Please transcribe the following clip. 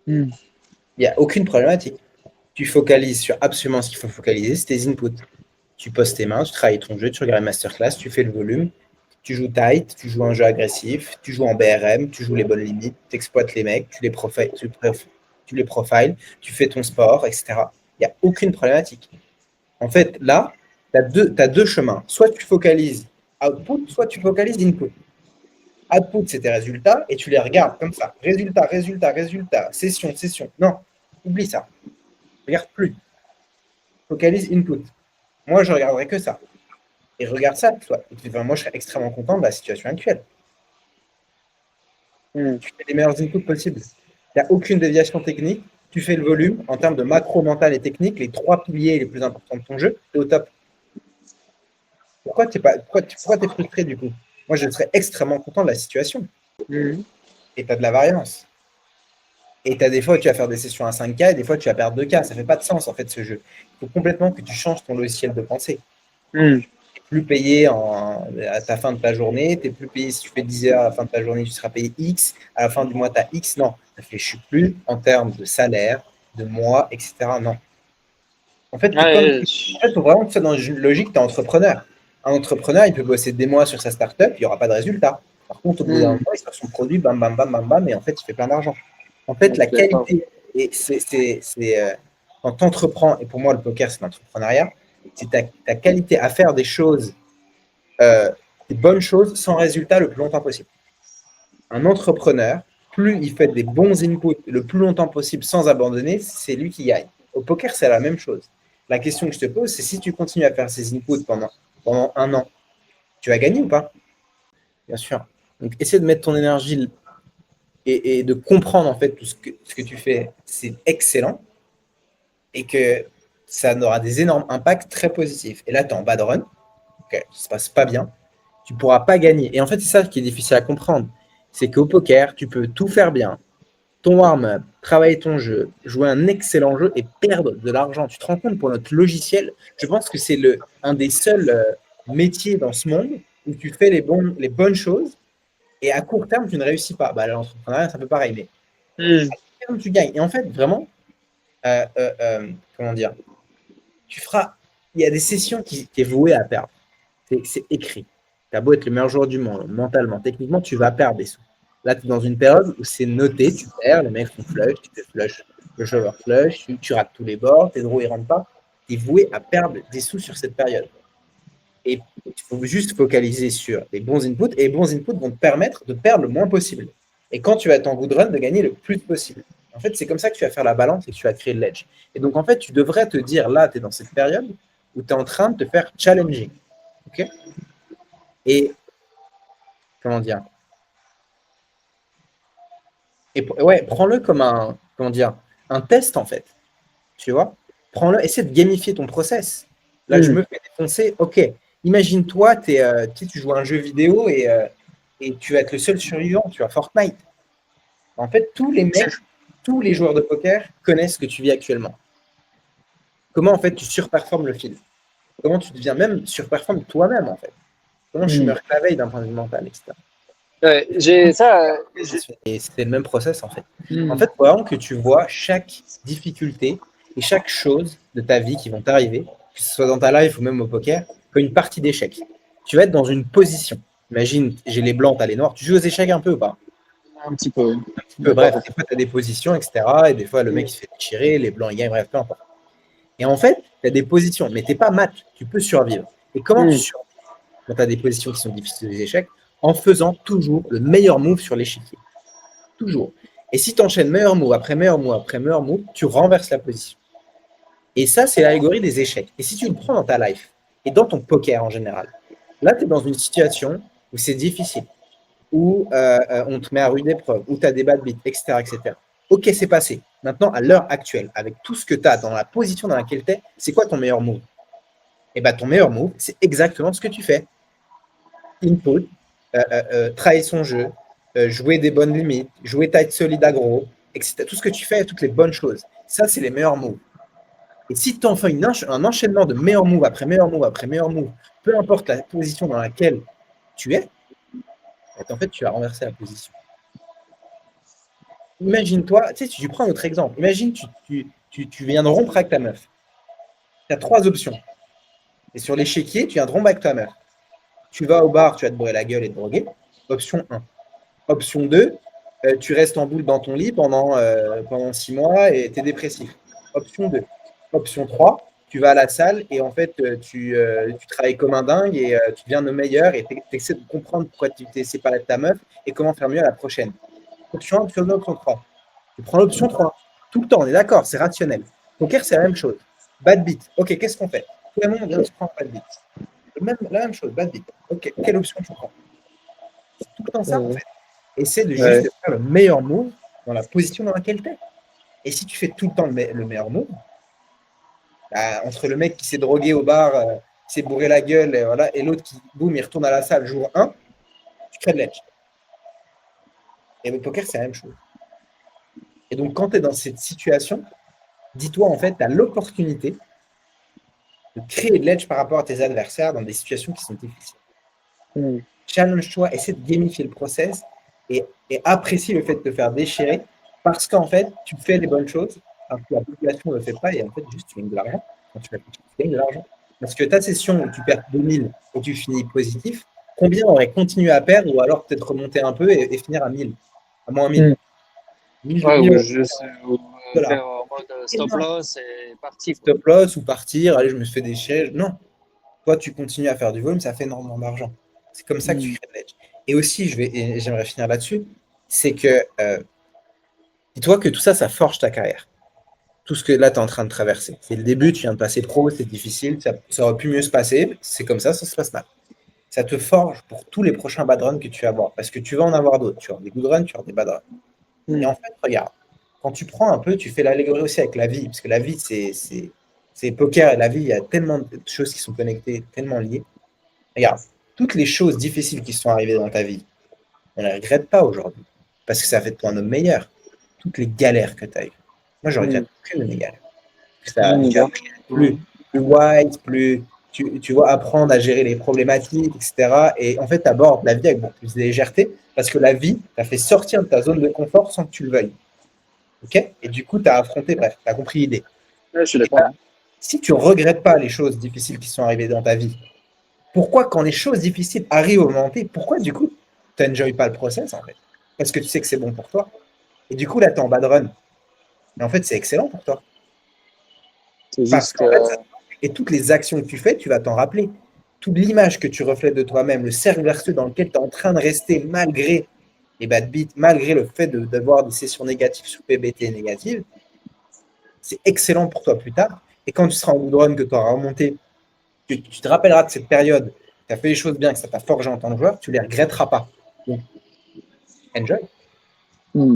Hmm. Il n'y a aucune problématique. Tu focalises sur absolument ce qu'il faut focaliser, c'est tes inputs. Tu poses tes mains, tu travailles ton jeu, tu regardes les masterclass, tu fais le volume, tu joues tight, tu joues un jeu agressif, tu joues en BRM, tu joues les bonnes limites, tu exploites les mecs, tu les profiles, tu fais ton sport, etc. Il n'y a aucune problématique. En fait, là, tu as deux chemins. Soit tu focalises output, soit tu focalises input. Output, c'est tes résultats et tu les regardes comme ça. Résultat, résultat, résultat, session, session. Non, oublie ça. Regarde plus. Focalise input. Moi, je regarderai que ça. Et regarde ça, toi. Enfin, moi, je serais extrêmement content de la situation actuelle. Hmm. Tu fais les meilleurs inputs possibles. Il n'y a aucune déviation technique. Tu fais le volume en termes de macro, mental et technique, les trois piliers les plus importants de ton jeu, tu es au top. Pourquoi t'es frustré du coup? Moi, je serais extrêmement content de la situation. Hmm. Et tu as de la variance. Et tu as des fois où tu vas faire des sessions à 5K et des fois tu vas perdre 2K. Ça ne fait pas de sens en fait ce jeu. Il faut complètement que tu changes ton logiciel de pensée. Hmm. Tu n'es plus payé à ta fin de ta journée. Tu n'es plus payé si tu fais 10 heures à la fin de ta journée, tu seras payé X. À la fin du mois, tu as X. Non, ça ne réfléchit plus en termes de salaire, de mois, etc. Non. En fait, tu es comme. Ouais, En fait, il faut vraiment que tu sois dans une logique, tu es entrepreneur. Un entrepreneur, il peut bosser des mois sur sa startup, il n'y aura pas de résultat. Par contre, au bout d'un hmm. moment, il sort son produit, bam, bam, bam, bam, bam, et en fait, il fait plein d'argent. En fait, Ouais, je la suis d'accord. qualité, et quand tu entreprends, et pour moi, le poker, c'est l'entrepreneuriat, c'est ta qualité à faire des choses, euh, des bonnes choses, sans résultat le plus longtemps possible. Un entrepreneur, plus il fait des bons inputs le plus longtemps possible sans abandonner, c'est lui qui gagne. Au poker, c'est la même chose. La question que je te pose, c'est si tu continues à faire ces inputs pendant un an, tu vas gagner ou pas? Bien sûr. Donc, essaie de mettre ton énergie et de comprendre en fait tout ce que tu fais, c'est excellent et que ça aura des énormes impacts très positifs. Et là, tu es en bad run, okay, ça se passe pas bien, tu pourras pas gagner. Et en fait, c'est ça qui est difficile à comprendre. C'est qu'au poker, tu peux tout faire bien, ton warm-up, travailler ton jeu, jouer un excellent jeu et perdre de l'argent. Tu te rends compte pour notre logiciel, je pense que c'est un des seuls métiers dans ce monde où tu fais les bonnes choses et à court terme, tu ne réussis pas. Bah, l'entrepreneuriat, c'est un peu pareil, mais Hmm. à court terme, tu gagnes. Et en fait, vraiment, comment dire, tu feras. Il y a des sessions qui est vouée à perdre. C'est écrit. Tu as beau être le meilleur joueur du monde, mentalement, techniquement, tu vas perdre des sous. Là, tu es dans une période où c'est noté, tu perds, les mecs font flush, tu fais flush, le joueur flush, tu rates tous les bords, tes draws, ils rentrent pas. Tu es voué à perdre des sous sur cette période. Et il faut juste focaliser sur les bons inputs, et les bons inputs vont te permettre de perdre le moins possible. Et quand tu vas être en good run, de gagner le plus possible. En fait, c'est comme ça que tu vas faire la balance et que tu vas créer le ledge. Et donc, en fait, tu devrais te dire, là, tu es dans cette période où tu es en train de te faire challenging. OK? Et comment dire? Et ouais, prends-le comme comment dire, un test, en fait. Tu vois? Prends-le, essaie de gamifier ton process. Là, je Hmm. me fais défoncer. OK. Imagine-toi, tu joues à un jeu vidéo et tu vas être le seul survivant. Tu as Fortnite. En fait, tous les mecs, tous les joueurs de poker connaissent ce que tu vis actuellement. Comment, en fait, tu surperformes le film? Comment tu deviens même surperforme toi-même, en fait? Comment je Hmm. meurs la veille d'un point de vue mental, etc. Ouais, j'ai ça. Et c'était le même process, en fait. En Hmm. fait, faut vraiment que tu vois chaque difficulté et chaque chose de ta vie qui vont t'arriver, que ce soit dans ta life ou même au poker, comme une partie d'échec. Tu vas être dans une position. Imagine, j'ai les blancs, t'as les noirs. Tu joues aux échecs un peu ou pas? Un petit peu, oui. Un petit peu, Mais pas bref. beaucoup. Des fois, tu as des positions, etc. Et des fois, le Hmm. mec, il se fait déchirer, les blancs, ils gagnent, bref, peu importe. Et en fait, tu as des positions, mais tu n'es pas mat. Tu peux survivre. Et comment tu Hmm. survives quand tu as des positions qui sont difficiles des échecs? En faisant toujours le meilleur move sur l'échiquier. Toujours. Et si tu enchaînes meilleur move après meilleur move après meilleur move, tu renverses la position. Et ça, c'est l'allégorie des échecs. Et si tu le prends dans ta life et dans ton poker en général, là, tu es dans une situation où c'est difficile, où on te met à rude épreuve, où tu as des bad beats, etc., etc. Ok, c'est passé. Maintenant, à l'heure actuelle, avec tout ce que tu as dans la position dans laquelle tu es, c'est quoi ton meilleur move? Et bien, ton meilleur move, c'est exactement ce que tu fais. Input, travailler son jeu, jouer des bonnes limites, jouer tight solide aggro, etc. Tout ce que tu fais, toutes les bonnes choses. Ça, c'est les meilleurs moves. Et si tu en fais un enchaînement de meilleurs moves après meilleurs moves après meilleurs moves, peu importe la position dans laquelle tu es, en fait, tu vas renverser la position. imagine-toi, tu sais, tu prends un autre exemple. Imagine, tu viens de rompre avec ta meuf. Tu as trois options. Et sur l'échiquier, tu viens de rompre avec ta meuf. Tu vas au bar, tu vas te bourrer la gueule et te droguer. Option 1. Option 2, tu restes en boule dans ton lit pendant 6 mois et tu es dépressif. Option 2. Option 3, tu vas à la salle et en fait, tu travailles comme un dingue et tu deviens le meilleur et tu essaies de comprendre pourquoi tu t'es séparé de ta meuf et comment faire mieux à la prochaine. Option 1, option 2, option 3. Tu prends l'option 3. Tout le temps, on est d'accord, c'est rationnel. Poker, c'est la même chose. Bad beat. Ok, qu'est-ce qu'on fait? Tout le monde vient de se prendre bad beat. La même chose, bad beat. Ok, quelle option tu prends? C'est tout le temps ça, en Ouais. fait. Essaie de juste Ouais. de faire le meilleur move dans la position dans laquelle tu es. Et si tu fais tout le temps le meilleur move, bah, entre le mec qui s'est drogué au bar, qui s'est bourré la gueule, et, voilà, et l'autre qui, boum, il retourne à la salle jour 1, tu crées de l'edge. Et le poker, c'est la même chose. Et donc, quand tu es dans cette situation, dis-toi, en fait, tu as l'opportunité de créer de l'edge par rapport à tes adversaires dans des situations qui sont difficiles. Mm. Challenge-toi, essaie de gamifier le process et apprécie le fait de te faire déchirer parce qu'en fait, tu fais les bonnes choses alors que la population ne le fait pas et en fait, juste tu gagnes de l'argent. Quand tu réfléchis, tu gagnes de l'argent. Parce que ta session où tu perds 2000 et tu finis positif, combien auraient continué à perdre ou alors peut-être remonter un peu et finir à 1000, à moins 1000, Mm. 1000, Ouais, 1000 ou euros juste de l'argent. faire en mode stop Énorme. loss et parti, quoi. Stop loss ou partir, allez, je me fais déchirer. Non, toi, tu continues à faire du volume, ça fait énormément d'argent. C'est comme ça que tu Mm. crées de l'edge. Et aussi, j'aimerais finir là-dessus, c'est que dis-toi que tout ça, ça forge ta carrière. Tout ce que là, tu es en train de traverser. C'est le début, tu viens de passer pro, c'est difficile, ça aurait pu mieux se passer, c'est comme ça se passe mal. Ça te forge pour tous les prochains bad runs que tu vas avoir, parce que tu vas en avoir d'autres. Tu vas avoir des good runs, tu vas avoir des bad runs. Et Mm. en fait, regarde, quand tu prends un peu, tu fais l'allégorie aussi avec la vie, parce que la vie, c'est poker et la vie, il y a tellement de choses qui sont connectées, tellement liées. Regarde, toutes les choses difficiles qui sont arrivées dans ta vie, on ne les regrette pas aujourd'hui, parce que ça fait de toi un homme meilleur. Toutes les galères que tu as eues. Moi, je ne Mm. regrette aucune de mes galères. Mm, Tu bien. appris à être Mm. plus wise, tu vois, apprendre à gérer les problématiques, etc. Et en fait, tu abordes la vie avec beaucoup plus de légèreté, parce que la vie t'a fait sortir de ta zone de confort sans que tu le veuilles. Ok. Et du coup, tu as affronté, bref, tu as compris l'idée. Ouais, je suis Et d'accord. bah, Hein. si tu ne regrettes pas les choses difficiles qui sont arrivées dans ta vie, pourquoi, quand les choses difficiles arrivent au moment T, pourquoi du coup, tu n'enjoyes pas le process en fait? Parce que tu sais que c'est bon pour toi. Et du coup, là, tu es en bad run. Mais en fait, c'est excellent pour toi. C'est Parce juste. qu'en fait, et toutes les actions que tu fais, tu vas t'en rappeler. Toute l'image que tu reflètes de toi-même, le cercle vertueux dans lequel tu es en train de rester malgré les bad beats, malgré le fait d'avoir des sessions négatives sur PBT négatives, c'est excellent pour toi plus tard. Et quand tu seras en bout de run, que tu auras remonté, tu te rappelleras de cette période, tu as fait les choses bien, que ça t'a forgé en tant que joueur, tu ne les regretteras pas. Donc, enjoy.